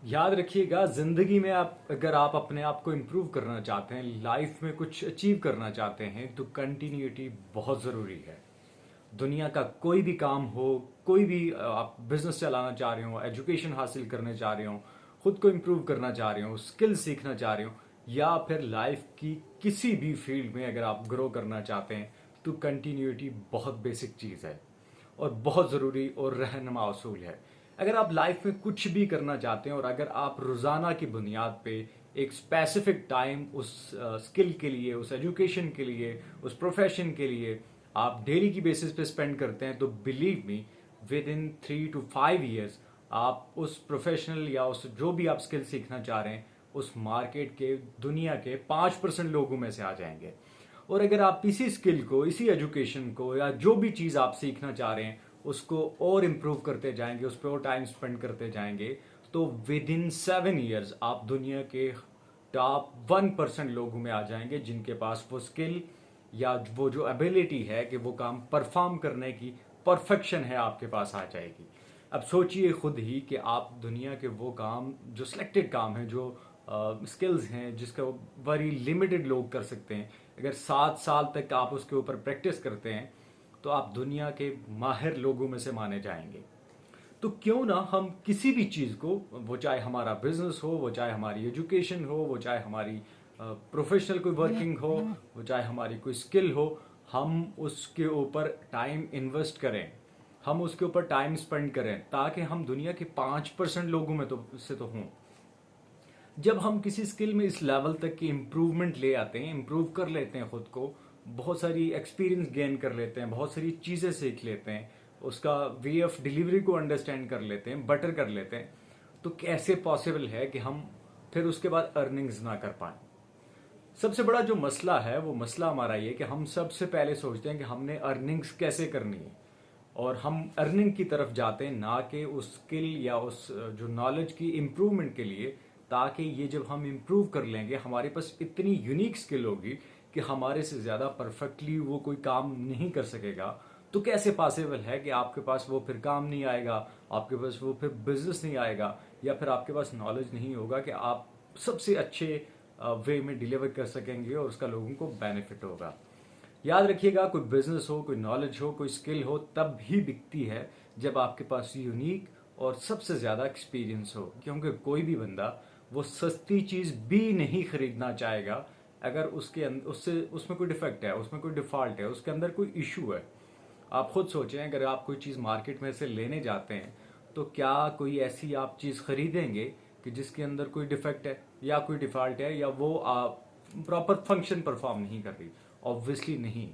याद रखिएगा, जिंदगी में अगर आप अपने आप को इम्प्रूव करना चाहते हैं, लाइफ में कुछ अचीव करना चाहते हैं, तो कंटिन्यूटी बहुत ज़रूरी है। दुनिया का कोई भी काम हो, कोई भी आप बिजनेस चलाना चाह रहे हो, एजुकेशन हासिल करने चाह रहे हो, खुद को इम्प्रूव करना चाह रहे हो, स्किल सीखना चाह रहे हो, या फिर लाइफ की किसी भी फील्ड में अगर आप ग्रो करना चाहते हैं, तो कंटिन्यूटी बहुत बेसिक चीज़ है और बहुत ज़रूरी और रहनुमा असूल है। अगर आप लाइफ में कुछ भी करना चाहते हैं और अगर आप रोज़ाना की बुनियाद पे एक स्पेसिफिक टाइम उस स्किल के लिए, उस एजुकेशन के लिए, उस प्रोफेशन के लिए आप डेली की बेसिस पे स्पेंड करते हैं, तो believe me, with in 3 to 5 years आप उस प्रोफेशनल या उस जो भी आप स्किल सीखना चाह रहे हैं, उस मार्केट के, दुनिया के 5% लोगों में से आ जाएंगे। और अगर आप इसी स्किल को, इसी एजुकेशन को, या जो भी चीज़ आप सीखना चाह रहे हैं उसको और इम्प्रूव करते जाएंगे, उस पर और टाइम स्पेंड करते जाएंगे, तो विद इन 7 years आप दुनिया के टॉप 1% लोगों में आ जाएंगे जिनके पास वो स्किल या वो जो एबिलिटी है कि वो काम परफॉर्म करने की परफेक्शन है, आपके पास आ जाएगी। अब सोचिए खुद ही कि आप दुनिया के वो काम, जो सिलेक्टेड काम है, जो स्किल्स हैं जिसका वेरी लिमिटेड लोग कर सकते हैं, अगर 7 साल तक आप उसके ऊपर प्रैक्टिस करते हैं तो आप दुनिया के माहिर लोगों में से माने जाएंगे। तो क्यों ना हम किसी भी चीज़ को, वो चाहे हमारा बिजनेस हो, वो चाहे हमारी एजुकेशन हो, वो चाहे हमारी प्रोफेशनल कोई वर्किंग हो, वो चाहे हमारी कोई स्किल हो, हम उसके ऊपर टाइम इन्वेस्ट करें, हम उसके ऊपर टाइम स्पेंड करें, ताकि हम दुनिया के 5% लोगों में तो हों। जब हम किसी स्किल में इस लेवल तक की इम्प्रूवमेंट ले आते हैं, इम्प्रूव कर लेते हैं खुद को, बहुत सारी एक्सपीरियंस गेन कर लेते हैं, बहुत सारी चीज़ें सीख लेते हैं, उसका वे ऑफ डिलीवरी को अंडरस्टैंड कर लेते हैं, बेटर कर लेते हैं, तो कैसे पॉसिबल है कि हम फिर उसके बाद अर्निंग्स ना कर पाए। सबसे बड़ा जो मसला है, वो मसला हमारा ये कि हम सबसे पहले सोचते हैं कि हमने अर्निंग्स कैसे करनी है, और हम अर्निंग की तरफ जाते हैं, ना कि उस स्किल या उस जो नॉलेज की इम्प्रूवमेंट के लिए, ताकि ये जब हम इम्प्रूव कर लेंगे, हमारे पास इतनी यूनिक स्किल होगी कि हमारे से ज़्यादा परफेक्टली वो कोई काम नहीं कर सकेगा। तो कैसे पॉसिबल है कि आपके पास वो फिर काम नहीं आएगा, आपके पास वो फिर बिजनेस नहीं आएगा, या फिर आपके पास नॉलेज नहीं होगा कि आप सबसे अच्छे वे में डिलीवर कर सकेंगे और उसका लोगों को बेनिफिट होगा। याद रखिएगा, कोई बिजनेस हो, कोई नॉलेज हो, कोई स्किल हो, तब भी बिकती है जब आपके पास यूनिक और सबसे ज़्यादा एक्सपीरियंस हो। क्योंकि कोई भी बंदा वो सस्ती चीज़ भी नहीं खरीदना चाहेगा अगर उससे उसमें कोई डिफेक्ट है, उसमें कोई डिफॉल्ट है, उसके अंदर कोई इशू है। आप खुद सोचें, अगर आप कोई चीज़ मार्केट में से लेने जाते हैं, तो क्या कोई ऐसी आप चीज़ खरीदेंगे कि जिसके अंदर कोई डिफेक्ट है या कोई डिफॉल्ट है, या वो प्रॉपर फंक्शन परफॉर्म नहीं कर रही? ऑब्वियसली नहीं।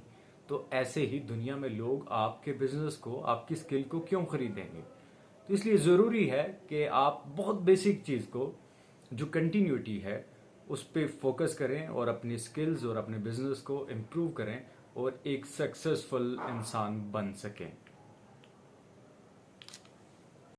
तो ऐसे ही दुनिया में लोग आपके बिजनेस को, आपकी स्किल को क्यों खरीदेंगे? तो इसलिए ज़रूरी है कि आप बहुत बेसिक चीज़ को, जो कंटिन्यूटी है, उस पर फोकस करें और अपनी स्किल्स और अपने बिजनेस को इम्प्रूव करें और एक सक्सेसफुल इंसान बन सकें।